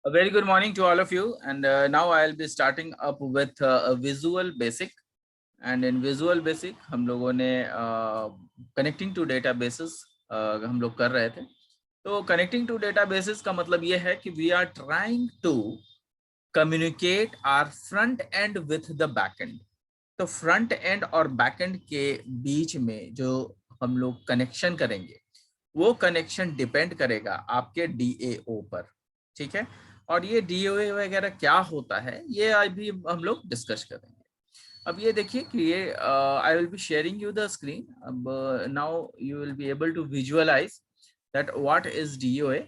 A very good morning to all of you, and now I'll be starting up with a visual basic. And in visual basic हम लोगों ने connecting to databases हम लोग कर रहे थे. तो connecting to databases का मतलब ये है कि we are trying to communicate our front end with the back end. तो फ्रंट एंड और बैक एंड के बीच में जो हम लोग कनेक्शन करेंगे वो कनेक्शन डिपेंड करेगा आपके DAO पर. ठीक है, और ये DAO वगैरह क्या होता है ये अभी हम लोग डिस्कस करेंगे. अब ये देखिए कि ये I will be sharing you the screen. अब now you will be able to visualise that what is DOA.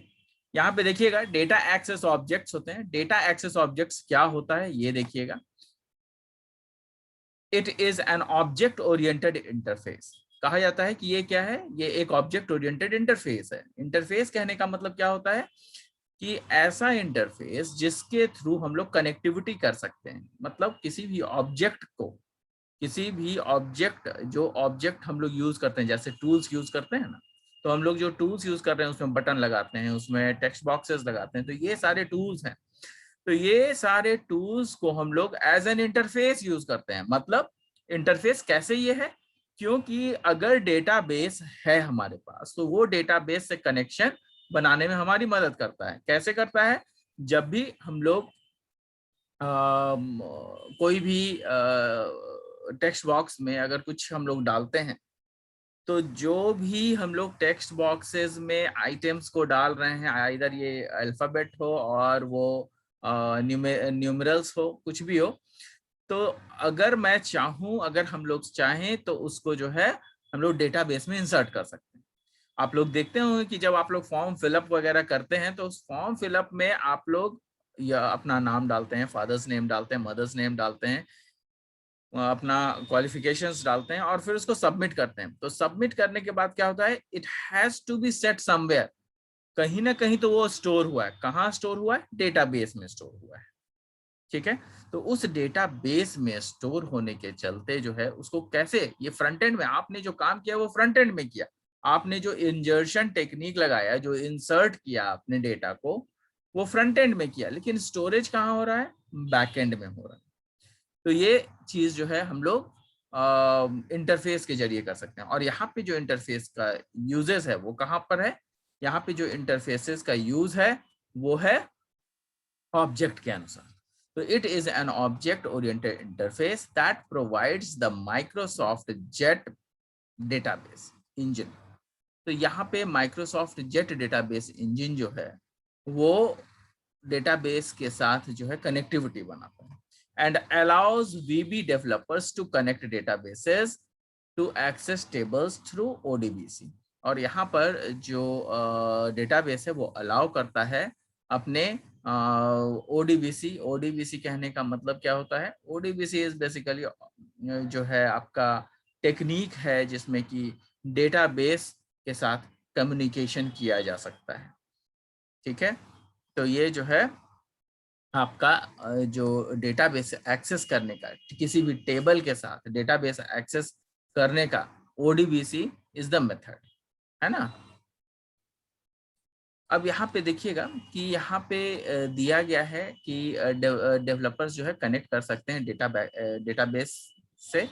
यहाँ पे देखिएगा डेटा एक्सेस ऑब्जेक्ट्स होते हैं. डेटा एक्सेस ऑब्जेक्ट्स क्या होता है ये देखिएगा. It is an object oriented interface. कहा जाता है कि ये क्या है, ये एक ऑब्जेक्ट ओरिएंटेड इंटरफेस है. इंटरफेस कहने का मतलब क्या होता है कि ऐसा इंटरफेस जिसके थ्रू हम लोग कनेक्टिविटी कर सकते हैं. मतलब किसी भी ऑब्जेक्ट को, किसी भी ऑब्जेक्ट, जो ऑब्जेक्ट हम लोग यूज करते हैं जैसे टूल्स यूज करते हैं ना, तो हम लोग जो टूल्स यूज कर रहे हैं उसमें बटन लगाते हैं, उसमें टेक्स्ट बॉक्सेस लगाते हैं, तो ये सारे टूल्स हैं. तो ये सारे टूल्स को हम लोग एज एन इंटरफेस यूज करते हैं. मतलब इंटरफेस कैसे ये है, क्योंकि अगर डेटाबेस है हमारे पास तो वो डेटाबेस से कनेक्शन बनाने में हमारी मदद करता है. कैसे करता है, जब भी हम लोग कोई भी टेक्स्ट बॉक्स में अगर कुछ हम लोग डालते हैं तो जो भी हम लोग टेक्स्ट बॉक्सेस में आइटम्स को डाल रहे हैं, इधर ये अल्फाबेट हो और वो न्यूमरल्स हो, कुछ भी हो, तो अगर मैं चाहूं, अगर हम लोग चाहें तो उसको जो है हम लोग डेटाबेस में इंसर्ट कर सकते हैं. आप लोग देखते होंगे कि जब आप लोग फॉर्म फिलअप वगैरह करते हैं तो उस फॉर्म फिलअप में आप लोग या अपना नाम डालते हैं, फादर्स नेम डालते हैं, मदर्स नेम डालते हैं, अपना क्वालिफिकेशंस डालते हैं और फिर उसको सबमिट करते हैं. तो सबमिट करने के बाद क्या होता है, it has to be set somewhere. कहीं ना कहीं तो वो स्टोर हुआ है. कहाँ स्टोर हुआ है, डेटाबेस में स्टोर हुआ है. ठीक है, तो उस डेटाबेस में स्टोर होने के चलते जो है उसको कैसे, ये फ्रंट एंड में आपने जो काम किया वो फ्रंट एंड में किया. आपने जो इंजर्शन टेक्निक लगाया, जो इंसर्ट किया अपने डेटा को, वो फ्रंट एंड में किया. लेकिन स्टोरेज कहाँ हो रहा है, बैक एंड में हो रहा है. तो ये चीज जो है हम लोग इंटरफेस के जरिए कर सकते हैं. और यहाँ पे जो इंटरफेस का यूजेस है वो कहाँ पर है, यहाँ पे जो इंटरफेसेस का यूज है वो है ऑब्जेक्ट के अनुसार. तो it is an object oriented interface that provides the Microsoft jet database engine. तो यहाँ पे माइक्रोसॉफ्ट जेट डेटाबेस इंजन जो है वो डेटाबेस के साथ जो है कनेक्टिविटी बनाता है and allows VB developers to connect databases to access tables through ODBC. और यहाँ पर जो डेटाबेस है वो अलाउ करता है अपने ODBC. ODBC कहने का मतलब क्या होता है, ODBC इज बेसिकली जो है आपका टेक्निक है जिसमें कि डेटाबेस के साथ कम्युनिकेशन किया जा सकता है. ठीक है, तो ये जो है आपका जो डेटाबेस एक्सेस करने का, किसी भी टेबल के साथ डेटाबेस एक्सेस करने का ODBC इज द मेथड, है ना. अब यहाँ पे देखिएगा कि यहाँ पे दिया गया है कि डेवलपर्स जो है कनेक्ट कर सकते हैं डेटाबेस से.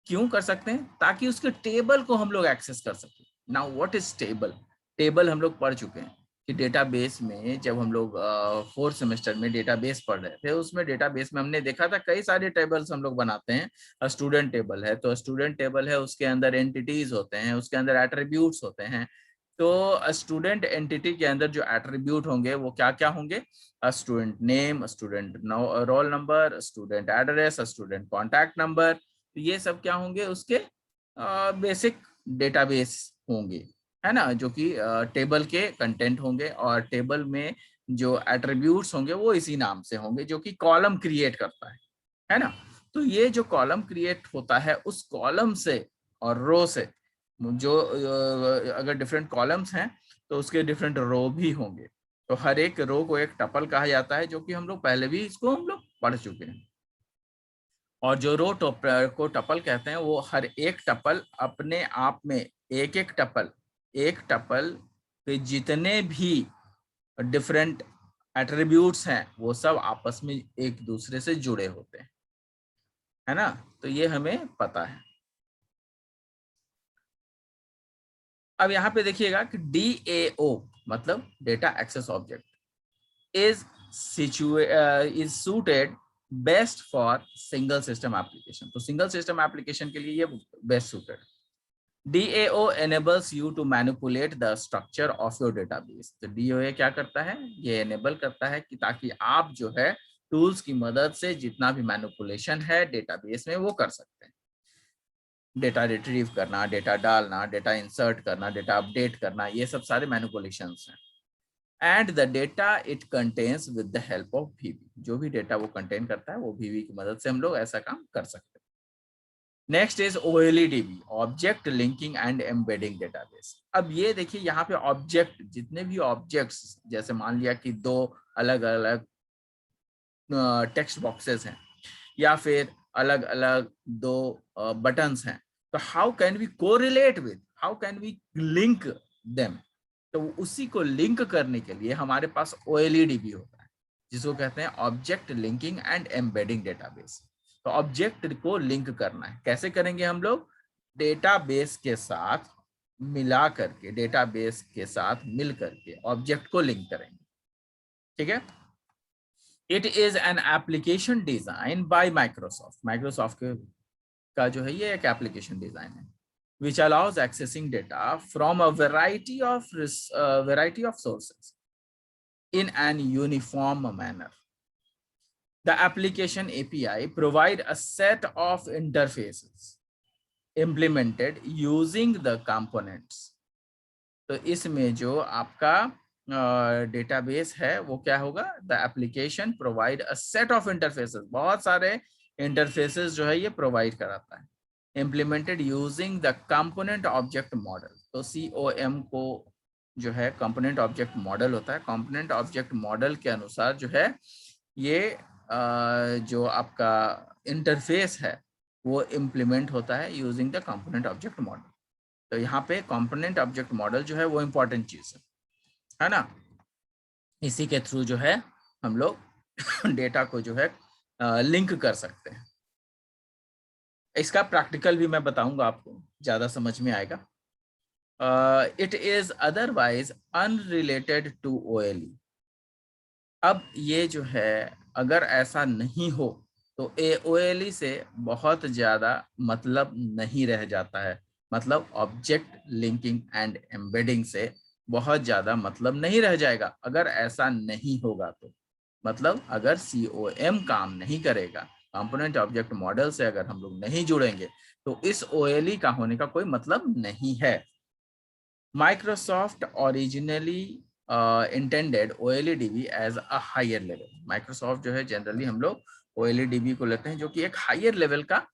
क्यों कर सकते हैं, ताकि उसके टेबल को हम लोग एक्सेस कर सकें. Now what is table, table हम लोग पढ़ चुके हैं कि डेटाबेस में जब हम लोग फोर्थ सेमेस्टर में डेटाबेस पढ़ रहे थे, उसमें डेटाबेस में हमने देखा था कई सारे टेबल्स हम लोग बनाते हैं. स्टूडेंट टेबल है तो स्टूडेंट टेबल है, उसके अंदर एंटिटीज होते हैं, उसके अंदर एट्रीब्यूट्स होते हैं. तो स्टूडेंट एंटिटी के अंदर जो एट्रीब्यूट होंगे वो क्या क्या होंगे, student name, student roll number, student address, student contact number. तो ये सब क्या होंगे, उसके बेसिक डेटाबेस होंगे, है ना, जो कि टेबल के कंटेंट होंगे. और टेबल में जो एट्रीब्यूट्स होंगे वो इसी नाम से होंगे, जो कि कॉलम क्रिएट करता है ना. तो ये जो कॉलम क्रिएट होता है उस कॉलम से और रो से, जो अगर डिफरेंट कॉलम्स हैं तो उसके डिफरेंट रो भी होंगे. तो हर एक रो को एक टपल कहा जाता है, जो कि हम लोग पहले भी इसको हम लोग पढ़ चुके हैं. और जो रो को टपल कहते हैं, वो हर एक टपल अपने आप में एक टपल पे जितने भी डिफरेंट एट्रीब्यूट्स हैं वो सब आपस में एक दूसरे से जुड़े होते हैं, है ना। तो ये हमें पता है। अब यहाँ पे देखिएगा कि DAO मतलब data access object is is suited best for single system application. तो सिंगल सिस्टम एप्लीकेशन के लिए ये best suited. DAO enables you to manipulate the structure of your database। तो DAO क्या करता है, ये enable करता है कि ताकि आप जो है टूल्स की मदद से जितना भी मैनिपुलेशन है डेटाबेस में वो कर सकते हैं। डेटा रिट्रीव करना, डेटा डालना, डेटा इंसर्ट करना, डेटा अपडेट करना, ये सब सारे मैनिपुलेशंस हैं। And the data it contains with the help of VB। जो भी डेटा वो कंटेन करता है वो VB की मदद से हम लोग ऐसा काम कर सकते हैं। Next is OLEDB, object linking and embedding database. अब ये देखिए यहाँ पे ऑब्जेक्ट, जितने भी ऑब्जेक्ट्स, जैसे मान लिया कि दो अलग अलग टेक्स्ट बॉक्सेस हैं या फिर अलग अलग दो बटन्स हैं, तो how can we correlate with, how can we link them. तो उसी को लिंक करने के लिए हमारे पास OLEDB होता है, जिसको कहते हैं object linking and embedding database. तो ऑब्जेक्ट को लिंक करना है, कैसे करेंगे हम लोग, डेटाबेस के साथ मिला करके, डेटाबेस के साथ मिल करके ऑब्जेक्ट को लिंक करेंगे, ठीक है। It is an application design by Microsoft. Microsoft का जो है ये एक एप्लीकेशन डिजाइन है which allows accessing data from a variety of sources in an uniform manner. The application API provide a set of interfaces implemented using the components। तो इसमें जो आपका डेटाबेस है वो क्या होगा, the application provide a set of interfaces, बहुत सारे इंटरफेसेस जो है ये प्रोवाइड कराता है, implemented using the component object model. तो COM को जो है कंपोनेंट ऑब्जेक्ट मॉडल होता है। कंपोनेंट ऑब्जेक्ट मॉडल के अनुसार जो है ये जो आपका इंटरफेस है वो इम्प्लीमेंट होता है using the component object model. तो यहाँ पे कंपोनेंट ऑब्जेक्ट मॉडल जो है वो इम्पोर्टेंट चीज है ना। इसी के थ्रू जो है हम लोग डेटा को जो है लिंक कर सकते हैं। इसका प्रैक्टिकल भी मैं बताऊंगा आपको, ज्यादा समझ में आएगा। It is otherwise unrelated to OLE। अब ये जो है अगर ऐसा नहीं हो तो OLE से बहुत ज्यादा मतलब नहीं रह जाता है, मतलब ऑब्जेक्ट लिंकिंग एंड एम्बेडिंग से बहुत ज्यादा मतलब नहीं रह जाएगा अगर ऐसा नहीं होगा। तो मतलब अगर COM काम नहीं करेगा, कंपोनेंट ऑब्जेक्ट मॉडल से अगर हम लोग नहीं जुड़ेंगे तो इस OLE का होने का कोई मतलब नहीं है। Microsoft originally intended OLEDB as a higher level. Microsoft जो है जनरली हम लोग OLEDB को लेते हैं जो कि एक हायर लेवल का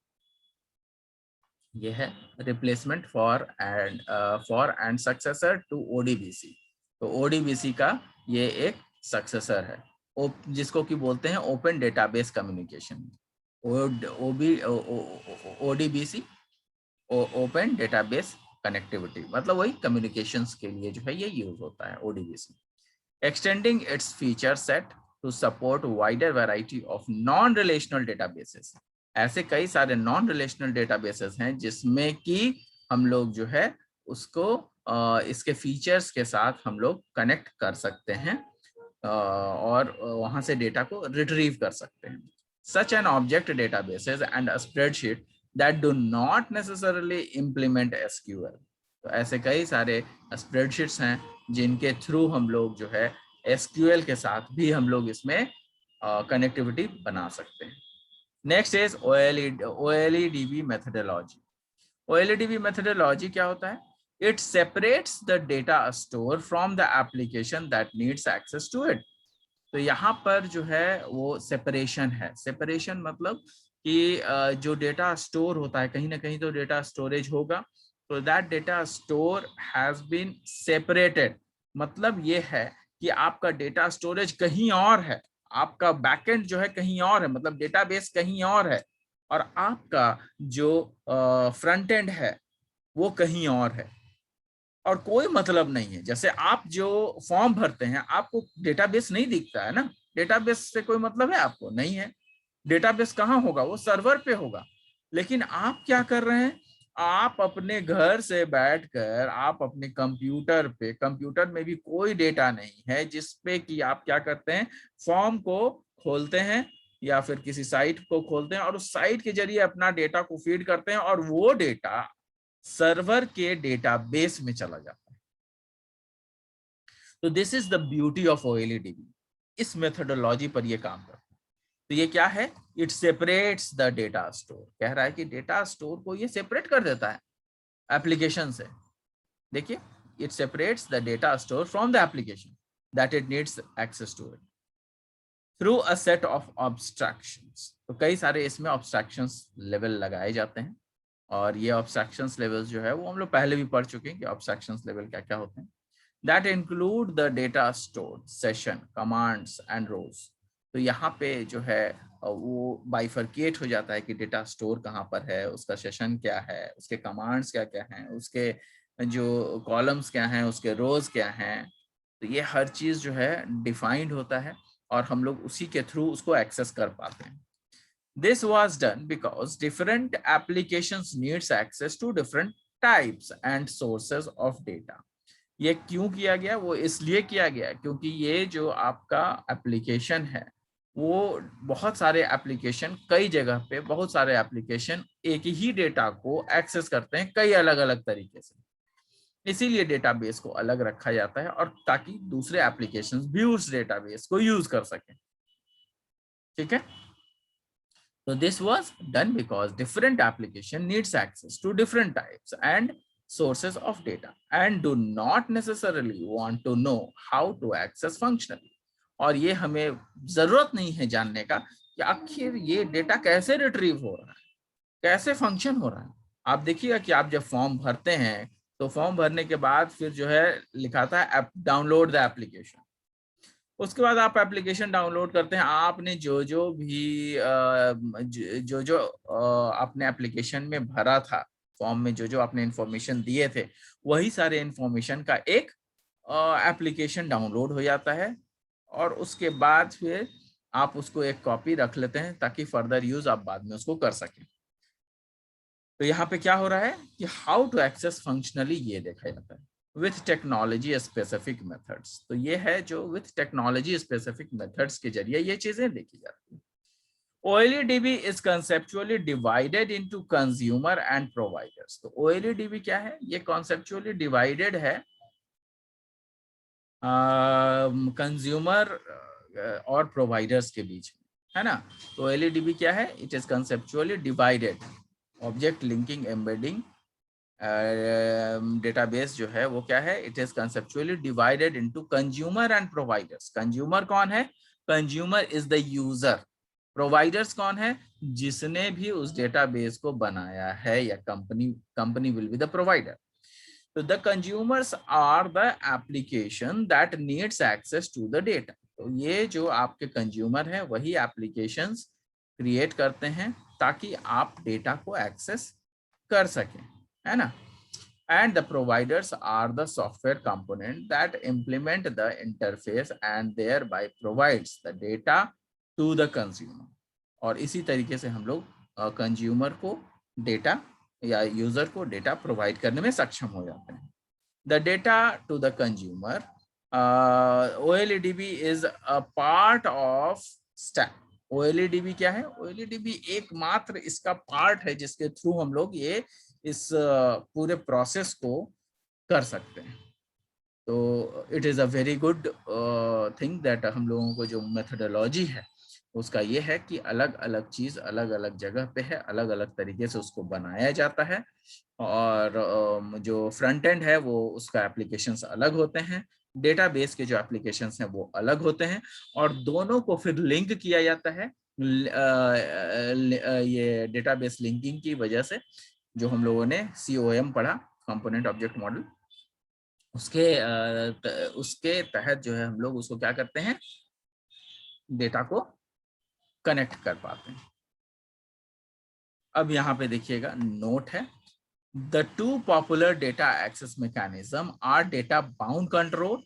ये है replacement for and successor to ODBC। तो ODBC का ये एक सक्सेसर है, जिसको कि बोलते हैं open database communication. ODBC open database connectivity, मतलब वही कम्युनिकेशंस के लिए जो है ये यूज होता है ODBC। Extending its feature set to support wider variety of non relational databases. ऐसे कई सारे नॉन रिलेशनल डेटाबेसेस हैं जिसमें कि हम लोग जो है उसको इसके फीचर्स के साथ हम लोग कनेक्ट कर सकते हैं और वहां से डेटा को रिट्रीव कर सकते हैं। Such an object databases and a spreadsheet that do not necessarily implement SQL। तो ऐसे कई सारे स्प्रेडशीट्स हैं जिनके थ्रू हम लोग जो है SQL के साथ भी हम लोग इसमें कनेक्टिविटी बना सकते हैं। Next is OLEDB methodology. OLEDB methodology क्या होता है, it separates the data store from the application that needs access to it. तो यहाँ पर जो है वो सेपरेशन है। सेपरेशन मतलब कि जो डेटा स्टोर होता है कहीं ना कहीं तो डेटा स्टोरेज होगा, तो that data store has been separated. मतलब ये है कि आपका डेटा स्टोरेज कहीं और है, आपका बैकएंड जो है कहीं और है, मतलब डेटाबेस कहीं और है, और आपका जो फ्रंट एंड है वो कहीं और है। और कोई मतलब नहीं है। जैसे आप जो फॉर्म भरते हैं आपको डेटाबेस नहीं दिखता है ना, डेटाबेस से कोई मतलब है आपको नहीं है। डेटाबेस कहाँ होगा, वो सर्वर पे होगा। लेकिन आप क्या कर रहे हैं, आप अपने घर से बैठकर आप अपने कंप्यूटर पे, कंप्यूटर में भी कोई डेटा नहीं है जिसपे कि आप क्या करते हैं, फॉर्म को खोलते हैं या फिर किसी साइट को खोलते हैं और उस साइट के जरिए अपना डेटा को फीड करते हैं और वो डेटा सर्वर के डेटाबेस में चला जाता है। तो this is the beauty of OLEDB। इस मेथोडोलॉजी पर ये काम करता है। तो ये क्या है, it separates the data store. कह रहा है कि डेटा स्टोर को ये सेपरेट कर देता है एप्लीकेशन से। देखिए, it separates the data store from the application that it needs access to it through a set of abstractions. तो कई सारे इसमें ऑब्स्ट्रैक्शंस लेवल लगाए जाते हैं और ये ऑब्स्ट्रैक्शंस लेवल्स जो है वो हम लोग पहले भी पढ़ चुके हैं कि ऑब्स्ट्रैक्शंस लेवल क्या क्या होते हैं। That include the data store, session, commands and rows. तो यहाँ पे जो है वो बाइफरकेट हो जाता है कि डेटा स्टोर कहाँ पर है, उसका सेशन क्या है, उसके कमांड्स क्या क्या हैं, उसके जो कॉलम्स क्या हैं, उसके रोज क्या हैं। तो ये हर चीज जो है डिफाइंड होता है और हम लोग उसी के थ्रू उसको एक्सेस कर पाते हैं। This was done because different applications needs access to different types and sources of data। ये क्यों किया गया, वो इसलिए किया गया क्योंकि ये जो आपका एप्लीकेशन है वो बहुत सारे एप्लीकेशन, कई जगह पे बहुत सारे एप्लीकेशन एक ही डेटा को एक्सेस करते हैं कई अलग अलग तरीके से। इसीलिए डेटाबेस को अलग रखा जाता है और ताकि दूसरे एप्लीकेशंस भी उस डेटाबेस को यूज कर सकें। ठीक है, so this was done because different application needs access to different types and sources of data and do not necessarily want to know how to access functionally। और ये हमें जरूरत नहीं है जानने का कि आखिर ये डेटा कैसे रिट्रीव हो रहा है, कैसे फंक्शन हो रहा है। आप देखिएगा कि आप जब फॉर्म भरते हैं तो फॉर्म भरने के बाद फिर जो है लिखा था डाउनलोड द एप्लीकेशन। उसके बाद आप एप्लीकेशन डाउनलोड करते हैं, आपने जो जो भी जो जो अपने एप्लीकेशन में भरा था, फॉर्म में जो जो आपने इंफॉर्मेशन दिए थे, वही सारे इंफॉर्मेशन का एक एप्लीकेशन डाउनलोड हो जाता है और उसके बाद फिर आप उसको एक कॉपी रख लेते हैं ताकि फर्दर यूज आप बाद में उसको कर सकें। तो यहाँ पे क्या हो रहा है कि हाउ टू एक्सेस फंक्शनली ये देखा जाता है विथ टेक्नोलॉजी स्पेसिफिक मेथड्स। तो ये है जो विथ टेक्नोलॉजी स्पेसिफिक मेथड्स के जरिए ये चीजें देखी जाती है। OLEDB is conceptually divided into consumer and providers। तो OLEDB क्या है, ये conceptually divided है कंज्यूमर और प्रोवाइडर्स के बीच में, है ना। तो OLEDB क्या है, it is conceptually divided, object linking embedding database जो है वो क्या है, it is conceptually divided into consumer and providers. Consumer कौन है, consumer is the user. Providers कौन है, जिसने भी उस डेटाबेस को बनाया है या company will be the provider. तो the consumers are the application that needs access to the data. तो ये जो आपके कंज्यूमर है वही एप्लीकेशंस क्रिएट करते हैं ताकि आप डेटा को एक्सेस कर सकें, है ना। And the providers are the software component that implement the interface and thereby provides the data to the consumer। और इसी तरीके से हम लोग कंज्यूमर को डेटा या यूजर को डेटा प्रोवाइड करने में सक्षम हो जाते हैं। The data to the consumer, OLEDB is a part of stack. OLEDB क्या है, OLEDB एकमात्र इसका पार्ट है जिसके थ्रू हम लोग ये इस पूरे प्रोसेस को कर सकते हैं। तो it is a very good thing that हम लोगों को जो मेथोडोलॉजी है उसका ये है कि अलग अलग चीज़ अलग अलग जगह पे है, अलग अलग तरीके से उसको बनाया जाता है और जो फ्रंट एंड है वो उसका एप्लीकेशंस अलग होते हैं, डेटाबेस के जो एप्लीकेशंस हैं वो अलग होते हैं और दोनों को फिर लिंक किया जाता है ये डेटाबेस लिंकिंग की वजह से, जो हम लोगों ने COM पढ़ा, कंपोनेंट ऑब्जेक्ट मॉडल, उसके तहत जो है हम लोग उसको क्या करते हैं, डेटा को कनेक्ट कर पाते हैं। अब यहाँ पे देखिएगा नोट है, The two popular data access mechanism are data bound control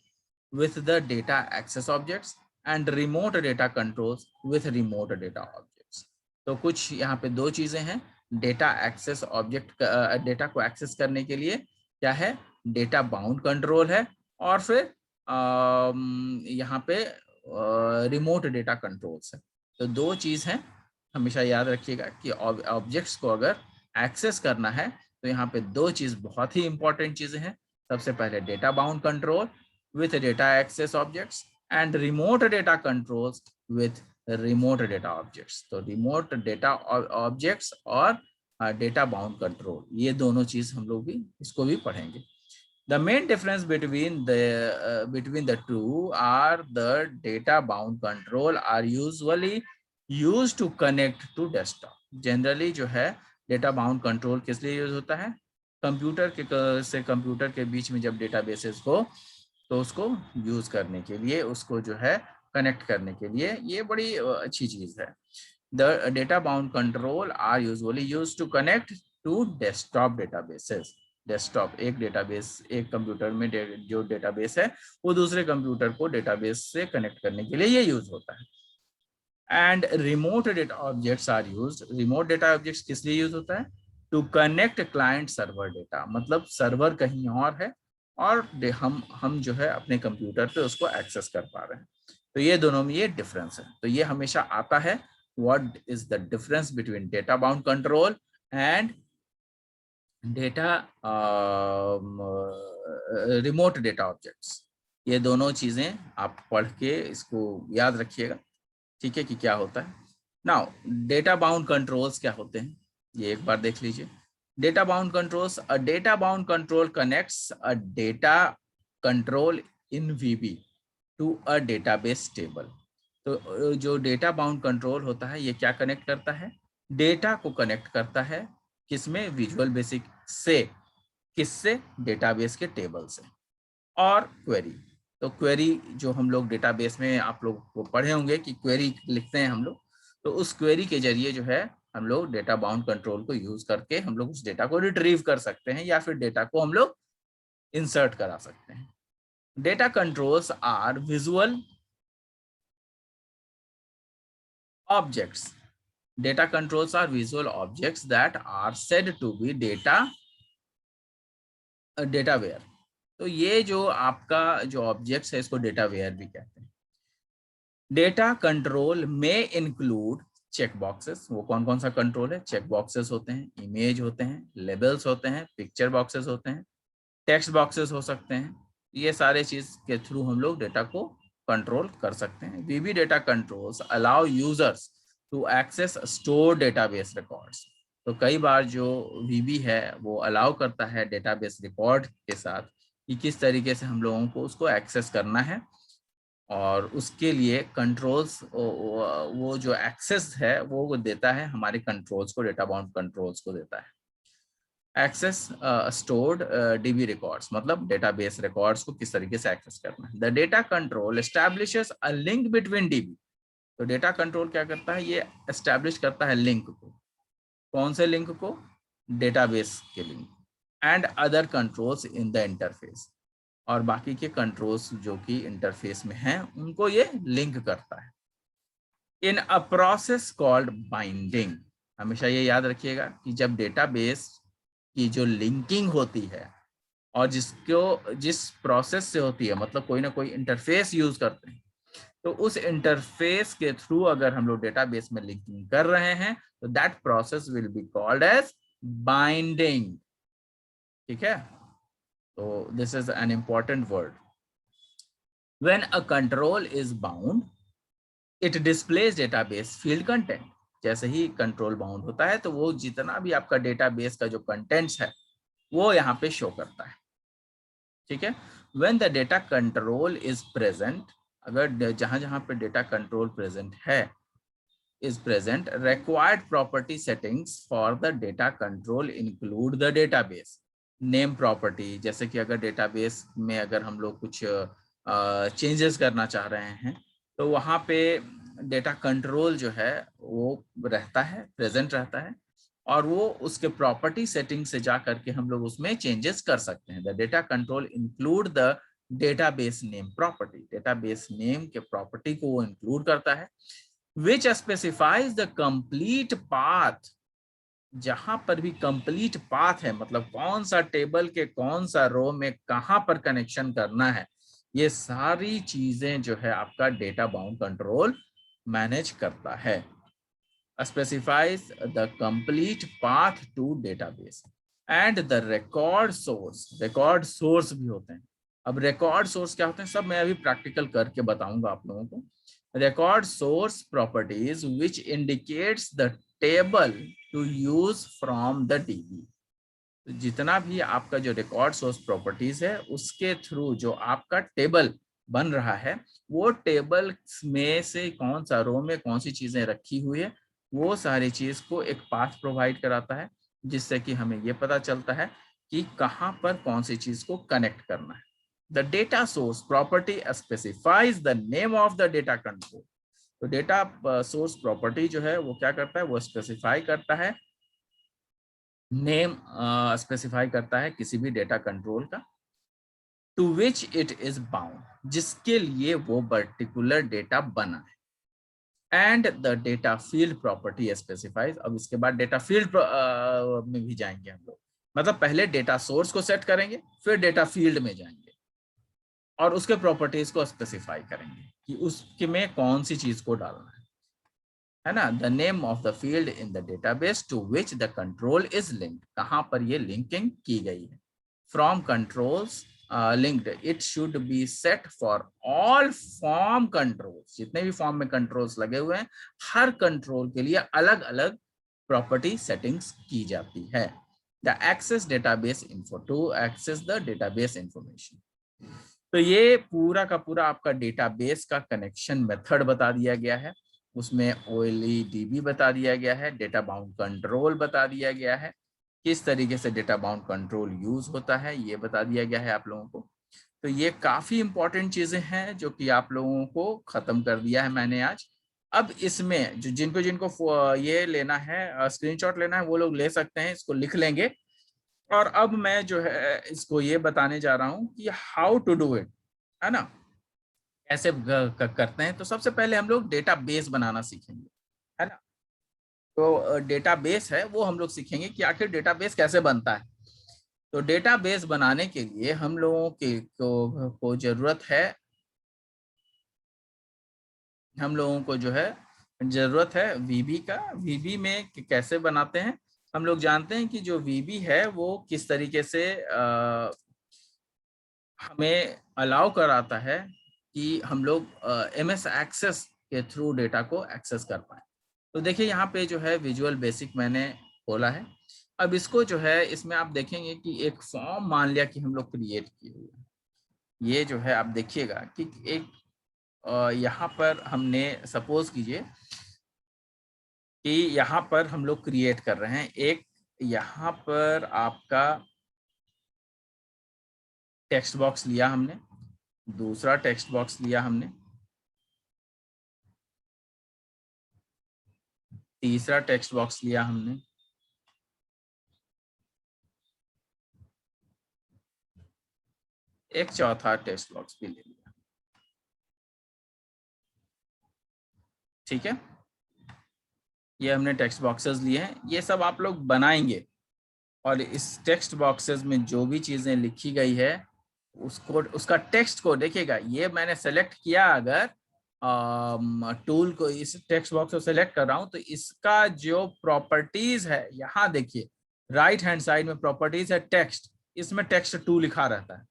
with the data access objects and remote data controls with remote data objects. तो कुछ यहाँ पे दो चीजें हैं, डेटा एक्सेस ऑब्जेक्ट, डेटा को एक्सेस करने के लिए क्या है, डेटा बाउंड कंट्रोल है, और फिर यहाँ पे रिमोट डेटा कंट्रोल्स है। तो दो चीज हैं, हमेशा याद रखिएगा कि ऑब्जेक्ट्स को अगर एक्सेस करना है तो यहाँ पे दो चीज बहुत ही इंपॉर्टेंट चीजें हैं। सबसे पहले data bound control with data access objects and remote data controls with remote data objects. तो remote data objects और data bound control, ये दोनों चीज हम लोग भी इसको भी पढ़ेंगे। The main difference between the two are the data bound control are usually used to connect to desktop. Generally जो है data bound control किस लिए यूज होता है, कंप्यूटर के से कंप्यूटर के बीच में जब डेटाबेसेस हो तो उसको यूज करने के लिए, उसको जो है कनेक्ट करने के लिए, ये बड़ी अच्छी चीज है। The data bound control are usually used to connect to desktop databases. Desktop एक डेटाबेस, एक कंप्यूटर में जो डेटाबेस है वो दूसरे कंप्यूटर को डेटाबेस से कनेक्ट करने के लिए ये यूज होता है। And remote data objects are used, remote data objects किस लिए यूज होता है, to connect client server data, मतलब सर्वर कहीं और है और हम जो है अपने कंप्यूटर पे उसको एक्सेस कर पा रहे हैं। तो ये दोनों में ये डिफरेंस है। तो ये हमेशा आता है, what is the difference between data bound control and data remote data objects. ये दोनों चीजें आप पढ़ के इसको याद रखिएगा, ठीक है, कि क्या होता है। नाउ डेटा बाउंड कंट्रोल्स क्या होते हैं, ये एक बार देख लीजिए। Data bound controls, a data bound control connects a data control in VB to a database table. तो जो डेटा बाउंड कंट्रोल होता है ये क्या कनेक्ट करता है, डेटा को कनेक्ट करता है किसमें, विजुअल बेसिक से, किससे, डेटाबेस के टेबल से, और क्वेरी। तो क्वेरी जो हम लोग डेटाबेस में आप लोग को पढ़े होंगे कि क्वेरी लिखते हैं हम लोग, तो उस क्वेरी के जरिए जो है हम लोग डेटा बाउंड कंट्रोल को यूज करके हम लोग उस डेटा को रिट्रीव कर सकते हैं या फिर डेटा को हम लोग इंसर्ट करा सकते हैं। Data controls are visual objects, data controls are visual objects that are said to be data aware. तो ये जो आपका जो ऑब्जेक्ट्स है इसको डेटावेयर भी कहते हैं। डेटा कंट्रोल में इंक्लूड चेक बॉक्सेस, वो कौन कौन सा कंट्रोल है, चेक बॉक्सेस होते हैं, इमेज होते हैं, लेबल्स होते हैं, पिक्चर बॉक्सेस होते हैं, टेक्स्ट बॉक्सेस हो सकते हैं। ये सारे चीज के थ्रू हम लोग डेटा को कंट्रोल कर सकते हैं। VB data controls allow users to access store database records. तो कई बार जो वीबी है वो अलाउ करता है डेटाबेस रिकॉर्ड के साथ कि किस तरीके से हम लोगों को उसको एक्सेस करना है, और उसके लिए कंट्रोल्स, वो जो एक्सेस है वो देता है हमारे कंट्रोल्स को, डेटा बाउंड कंट्रोल्स को देता है। एक्सेस स्टोर्ड डीबी रिकॉर्ड्स, मतलब डेटाबेस रिकॉर्ड्स को किस तरीके से एक्सेस करना है। The data control establishes a link between dB. तो डेटा कंट्रोल क्या करता है, ये एस्टैब्लिश करता है लिंक को, कौन से लिंक को, डेटाबेस के link, and other controls in the interface, और बाकी के कंट्रोल्स जो कि इंटरफेस में हैं उनको ये लिंक करता है। इन अ प्रोसेस कॉल्ड बाइंडिंग, हमेशा ये याद रखिएगा कि जब डेटाबेस की जो लिंकिंग होती है और जिस प्रोसेस से होती है, मतलब कोई ना कोई इंटरफेस यूज करते हैं, तो उस इंटरफेस के थ्रू अगर हम लोग डेटाबेस में लिंकिंग कर रहे हैं तो that process will be called as binding, ठीक है। तो this is an important word. When a control is bound it displays database field content. जैसे ही कंट्रोल बाउंड होता है तो वो जितना भी आपका डेटाबेस का जो कंटेंट्स है वो यहाँ पे शो करता है, ठीक है। When the data control is present, अगर जहां जहां पे डेटा कंट्रोल प्रेजेंट है, is present, required property settings for the data control include the database name property। जैसे कि अगर डेटाबेस में अगर हम लोग कुछ चेंजेस करना चाह रहे हैं तो वहाँ पे डेटा कंट्रोल जो है वो रहता है, प्रेजेंट रहता है। और वो उसके प्रॉपर्टी सेटिंग से जा करके हम लोग उसमें चेंजेस कर सकते हैं। The data control include the database name property, database name के प्रॉपर्टी को वो इंक्लूड करता है। विच स्पेसिफाइज द कंप्लीट पाथ, जहां पर भी कंप्लीट पाथ है, मतलब कौन सा टेबल के कौन सा रो में कहां पर कनेक्शन करना है, ये सारी चीजें जो है आपका डेटा बाउंड कंट्रोल मैनेज करता है। Specifies the complete path to database and the record source, record source भी होते हैं। अब रिकॉर्ड सोर्स क्या होते हैं, सब मैं अभी प्रैक्टिकल करके बताऊंगा आप लोगों को। Record source properties which indicates the table to use from the DB. जितना भी आपका जो रिकॉर्ड सोर्स प्रॉपर्टीज है उसके थ्रू जो आपका टेबल बन रहा है, वो टेबल में से कौन सा रो में कौन सी चीजें रखी हुई है, वो सारी चीज को एक पाथ प्रोवाइड कराता है, जिससे कि हमें ये पता चलता है कि कहां पर कौन सी चीज को कनेक्ट करना है। The data source property specifies the name of the data control. तो डेटा सोर्स प्रॉपर्टी जो है वो क्या करता है, वो स्पेसिफाई करता है, नेम स्पेसिफाई करता है किसी भी डेटा कंट्रोल का, to which it is bound, जिसके लिए वो पर्टिकुलर डेटा बना है। And the data field property specifies. अब इसके बाद डेटा फील्ड में भी जाएंगे हम लोग, मतलब पहले डेटा सोर्स को सेट करेंगे, फिर डेटा फील्ड में जाएंगे और उसके प्रॉपर्टीज को स्पेसिफाई करेंगे कि उसके में कौन सी चीज को डालना है ना। The name of the field in the database to which the control is linked, कहां पर ये लिंकिंग की गई है। From controls linked it should be set for all form controls, जितने भी फॉर्म में कंट्रोल्स लगे हुए हैं हर कंट्रोल के लिए अलग अलग प्रॉपर्टी सेटिंग्स की जाती है। The access database info to access the database information. तो ये पूरा का पूरा आपका डेटाबेस का कनेक्शन मेथड बता दिया गया है, उसमें OLEDB बता दिया गया है, डेटा बाउंड कंट्रोल बता दिया गया है, किस तरीके से डेटा बाउंड कंट्रोल यूज होता है ये बता दिया गया है आप लोगों को। तो ये काफी इंपॉर्टेंट चीजें हैं जो कि आप लोगों को खत्म कर दिया है मैंने आज। अब इसमें जो जिनको जिनको ये लेना है, स्क्रीनशॉट लेना है, वो लोग ले सकते हैं, इसको लिख लेंगे। और अब मैं जो है इसको ये बताने जा रहा हूं कि हाउ टू डू इट, है ना, कैसे करते हैं। तो सबसे पहले हम लोग डेटाबेस बनाना सीखेंगे, है ना। तो डेटाबेस है वो हम लोग सीखेंगे कि आखिर डेटाबेस कैसे बनता है। तो डेटाबेस बनाने के लिए हम लोगों को जरूरत है, हम लोगों को जो है जरूरत है वीबी का। वीबी में कैसे बनाते हैं, हम लोग जानते हैं कि जो वीबी है वो किस तरीके से हमें अलाउ कराता है कि हम लोग MS एक्सेस के थ्रू डेटा को एक्सेस कर पाए। तो देखिए यहाँ पे जो है विजुअल बेसिक मैंने खोला है। अब इसको जो है इसमें आप देखेंगे कि एक फॉर्म मान लिया कि हम लोग क्रिएट किए हुए, ये जो है आप देखिएगा कि एक यहाँ पर हमने सपोज कीजिए कि यहाँ पर हम लोग क्रिएट कर रहे हैं एक, यहाँ पर आपका टेक्स्ट बॉक्स लिया हमने, दूसरा टेक्स्ट बॉक्स लिया हमने, तीसरा टेक्स्ट बॉक्स लिया हमने, एक चौथा टेक्स्ट बॉक्स भी ले लिया। ठीक है, ये हमने टेक्स्ट बॉक्सेस लिए हैं, ये सब आप लोग बनाएंगे और इस टेक्स्ट बॉक्सेस में जो भी चीजें लिखी गई है उसको, उसका टेक्स्ट को देखिएगा। ये मैंने सेलेक्ट किया, अगर टूल को इस टेक्स्ट बॉक्स को सेलेक्ट कर रहा हूं तो इसका जो प्रॉपर्टीज है यहाँ देखिए, राइट हैंड साइड में प्रॉपर्टीज है टेक्स्ट, इसमें टेक्स्ट 2 लिखा रहता है।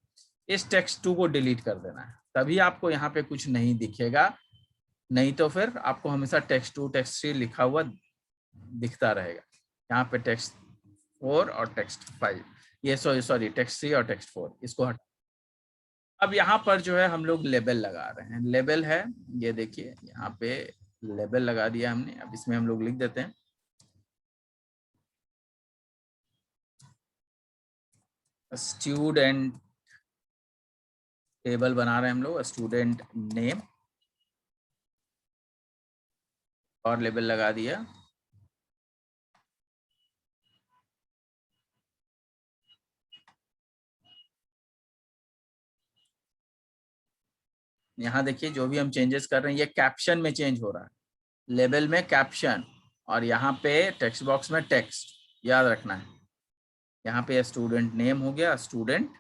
इस टेक्स्ट 2 को डिलीट कर देना है, तभी आपको यहाँ पे कुछ नहीं दिखेगा, नहीं तो फिर आपको हमेशा टेक्स्ट 2 टेक्स्ट 3 लिखा हुआ दिखता रहेगा। यहाँ पे टेक्स्ट 4 और टेक्स्ट 5, ये सॉरी टेक्स्ट 3 और टेक्स्ट 4, इसको हटा। अब यहाँ पर जो है हम लोग लेबल लगा रहे हैं, लेबल है ये देखिए यहाँ पे लेबल लगा दिया हमने। अब इसमें हम लोग लिख देते हैं स्टूडेंट, टेबल बना रहे हैं हम लोग स्टूडेंट नेम, और लेबल लगा दिया यहाँ देखिए जो भी हम चेंजेस कर रहे हैं ये कैप्शन में चेंज हो रहा है, लेबल में कैप्शन, और यहाँ पे टेक्स्ट बॉक्स में टेक्स्ट, याद रखना है। यहाँ पे स्टूडेंट नेम हो गया, स्टूडेंट,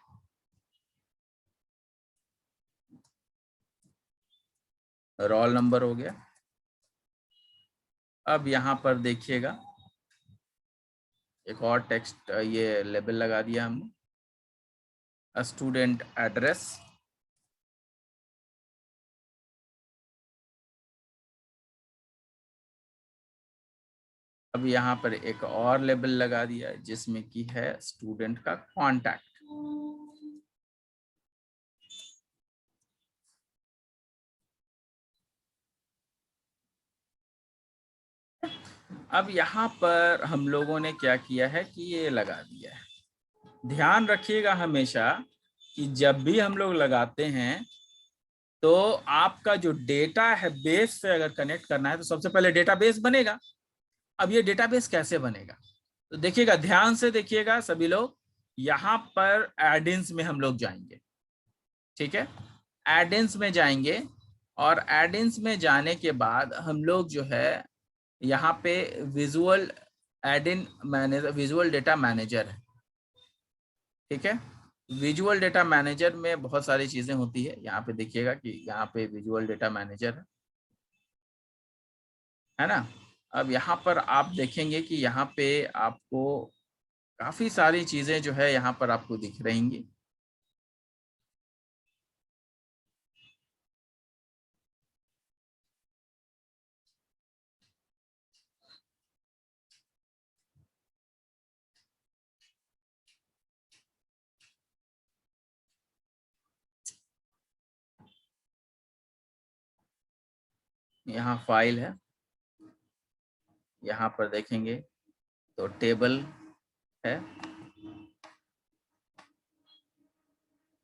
रोल नंबर हो गया। अब यहाँ पर देखिएगा एक और टेक्स्ट, ये लेबल लगा दिया हमने, स्टूडेंट एड्रेस, अब यहाँ पर एक और लेबल लगा दिया है जिसमें कि है स्टूडेंट का कांटेक्ट। अब यहाँ पर हम लोगों ने क्या किया है कि ये लगा दिया है। ध्यान रखिएगा हमेशा कि जब भी हम लोग लगाते हैं तो आपका जो डेटा है बेस से अगर कनेक्ट करना है तो सबसे पहले डेटाबेस बनेगा। अब ये डेटाबेस कैसे बनेगा, तो देखिएगा, ध्यान से देखिएगा सभी लोग। यहाँ पर एडिन्स में हम लोग जाएंगे, ठीक है, एडिन्स में जाएंगे, और एडिन्स में जाने के बाद हम लोग जो है यहाँ पे visual Adin manager, visual data manager है, ठीक है। विजुअल डेटा मैनेजर में बहुत सारी चीजें होती है। यहाँ पे देखिएगा कि यहाँ पे विजुअल डेटा मैनेजर है ना। अब यहाँ पर आप देखेंगे कि यहाँ पे आपको काफी सारी चीजें जो है यहाँ पर आपको दिख रहेंगी। यहाँ फाइल है, यहाँ पर देखेंगे तो टेबल है,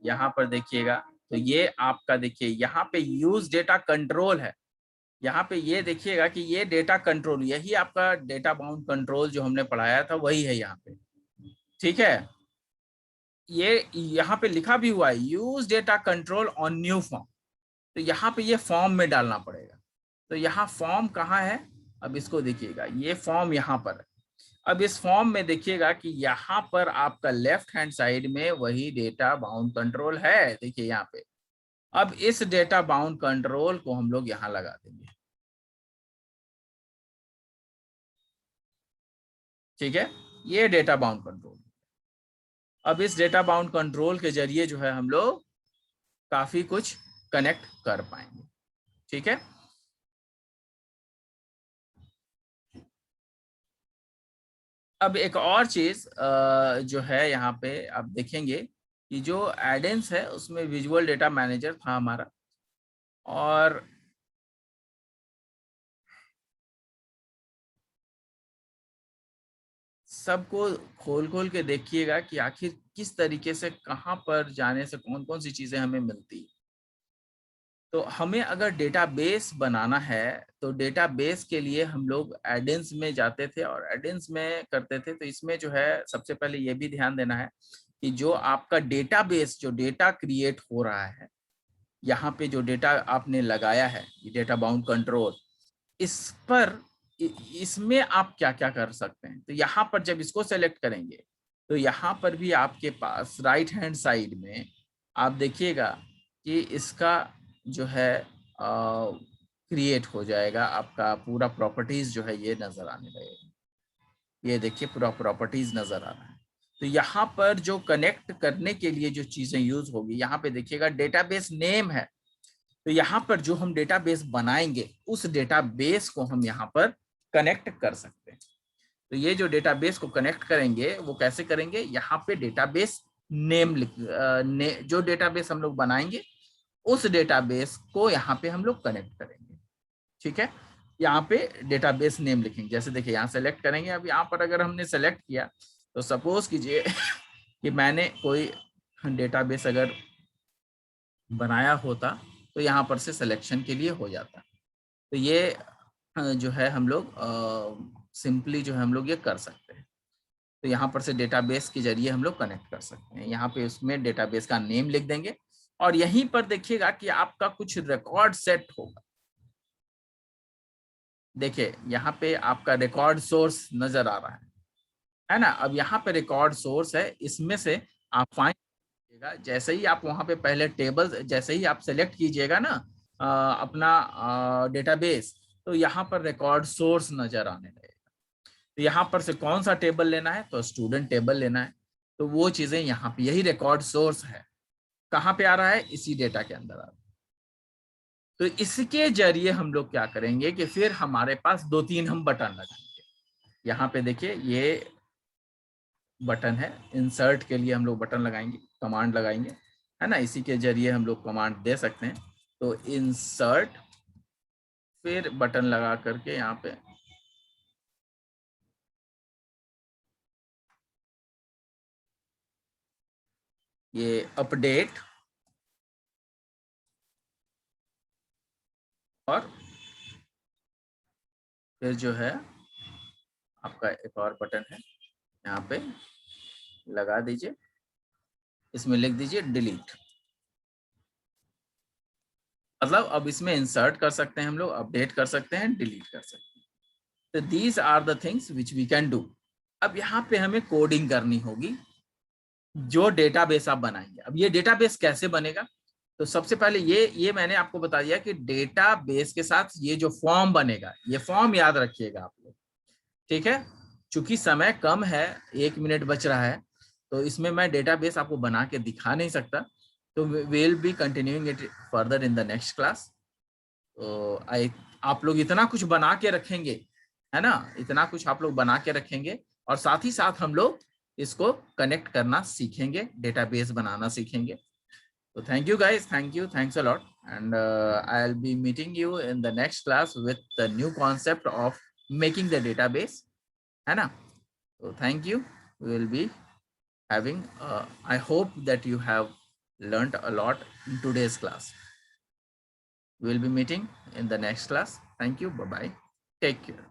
यहाँ पर देखिएगा तो ये आपका देखिए यहाँ पे यूज डेटा कंट्रोल है। यहाँ पे ये देखिएगा कि ये डेटा कंट्रोल, यही आपका डेटा बाउंड कंट्रोल जो हमने पढ़ाया था वही है यहाँ पे, ठीक है। ये यहाँ पे लिखा भी हुआ है use data control on new form, तो यहाँ पे ये फॉर्म में डालना पड़ेगा। तो यहाँ फॉर्म कहाँ है, अब इसको देखिएगा, ये फॉर्म यहाँ पर है। अब इस फॉर्म में देखिएगा कि यहाँ पर आपका लेफ्ट हैंड साइड में वही डेटा बाउंड कंट्रोल है, देखिए यहाँ पे। अब इस डेटा बाउंड कंट्रोल को हम लोग यहाँ लगा देंगे, ठीक है, ये डेटा बाउंड कंट्रोल। अब इस डेटा बाउंड कंट्रोल के जरिए जो है हम लोग काफी कुछ कनेक्ट कर पाएंगे, ठीक है। अब एक और चीज जो है यहाँ पे आप देखेंगे कि जो एडेंस है उसमें विजुअल डेटा मैनेजर था हमारा, और सबको खोल खोल के देखिएगा कि आखिर किस तरीके से कहाँ पर जाने से कौन कौन सी चीजें हमें मिलती। तो हमें अगर डेटाबेस बनाना है तो डेटाबेस के लिए हम लोग एडेंस में जाते थे और एडेंस में करते थे। तो इसमें जो है सबसे पहले ये भी ध्यान देना है कि जो आपका डेटाबेस, जो डेटा क्रिएट हो रहा है, यहाँ पे जो डेटा आपने लगाया है डेटा बाउंड कंट्रोल, इस पर इसमें आप क्या क्या कर सकते हैं। तो यहाँ पर जब इसको सेलेक्ट करेंगे तो यहाँ पर भी आपके पास राइट हैंड साइड में आप देखिएगा कि इसका जो है क्रिएट हो जाएगा, आपका पूरा प्रॉपर्टीज जो है ये नजर आने लगेगा। ये देखिए पूरा प्रॉपर्टीज नजर आ रहा है। तो यहाँ पर जो कनेक्ट करने के लिए जो चीजें यूज होगी, यहाँ पे देखिएगा डेटाबेस नेम है। तो यहाँ पर जो हम डेटाबेस बनाएंगे उस डेटाबेस को हम यहाँ पर कनेक्ट कर सकते हैं। तो ये जो डेटाबेस को कनेक्ट करेंगे वो कैसे करेंगे, यहाँ पे डेटाबेस नेम जो डेटाबेस हम लोग बनाएंगे उस डेटाबेस को यहाँ पे हम लोग कनेक्ट करेंगे, ठीक है। यहाँ पे डेटाबेस नेम लिखेंगे, जैसे देखिए यहाँ सेलेक्ट करेंगे। अब यहाँ पर अगर हमने सेलेक्ट किया तो सपोज कीजिए कि मैंने कोई डेटाबेस अगर बनाया होता तो यहाँ पर से सिलेक्शन के लिए हो जाता। तो ये जो है हम लोग सिंपली जो है हम लोग ये कर सकते हैं। तो यहाँ पर से डेटाबेस के जरिए हम लोग कनेक्ट कर सकते हैं। यहाँ पे उसमें डेटाबेस का नेम लिख देंगे और यहीं पर देखिएगा कि आपका कुछ रिकॉर्ड सेट होगा। देखिए यहाँ पे आपका रिकॉर्ड सोर्स नजर आ रहा है ना। अब यहाँ पे रिकॉर्ड सोर्स है, इसमें से आप फाइंड कीजिएगा। जैसे ही आप वहां पे पहले टेबल, जैसे ही आप सेलेक्ट कीजिएगा ना अपना डेटाबेस, तो यहाँ पर रिकॉर्ड सोर्स नजर आने लगेगा। तो यहाँ पर से कौन सा टेबल लेना है, तो स्टूडेंट टेबल लेना है। तो वो चीजें यहाँ पे, यही रिकॉर्ड सोर्स है। कहाँ पे आ रहा है, इसी डेटा के अंदर आ रहा है। तो इसके जरिए हम लोग क्या करेंगे कि फिर हमारे पास 2-3 हम बटन लगाएंगे। यहाँ पे देखिए ये बटन है, इंसर्ट के लिए हम लोग बटन लगाएंगे, कमांड लगाएंगे, है ना। इसी के जरिए हम लोग कमांड दे सकते हैं। तो इंसर्ट, फिर बटन लगा करके यहाँ पे ये अपडेट, और फिर जो है आपका एक और बटन है, यहाँ पे लगा दीजिए, इसमें लिख दीजिए डिलीट। मतलब अब इसमें इंसर्ट कर सकते हैं हम लोग, अपडेट कर सकते हैं, डिलीट कर सकते हैं। तो these are the things which we can do. अब यहाँ पे हमें कोडिंग करनी होगी, जो डेटाबेस आप बनाएंगे। अब ये डेटाबेस कैसे बनेगा, तो सबसे पहले ये मैंने आपको बता दिया कि डेटाबेस के साथ ये जो फॉर्म बनेगा, ये फॉर्म याद रखिएगा आप लोग, ठीक है। चूंकि समय कम है, 1 मिनट बच रहा है, तो इसमें मैं डेटाबेस आपको बना के दिखा नहीं सकता। तो will be continuing it further in the next class. तो आप लोग इतना कुछ बना के रखेंगे, है ना, इतना कुछ आप लोग बना के रखेंगे, और साथ ही साथ हम लोग इसको कनेक्ट करना सीखेंगे, डेटाबेस बनाना सीखेंगे। So thank you guys, thanks a lot, and I'll be meeting you in the next class with the new concept of making the database, है ना। So thank you. We will be having. I hope that you have learned a lot in today's class. We will be meeting in the next class. Thank you. Bye bye. Take care.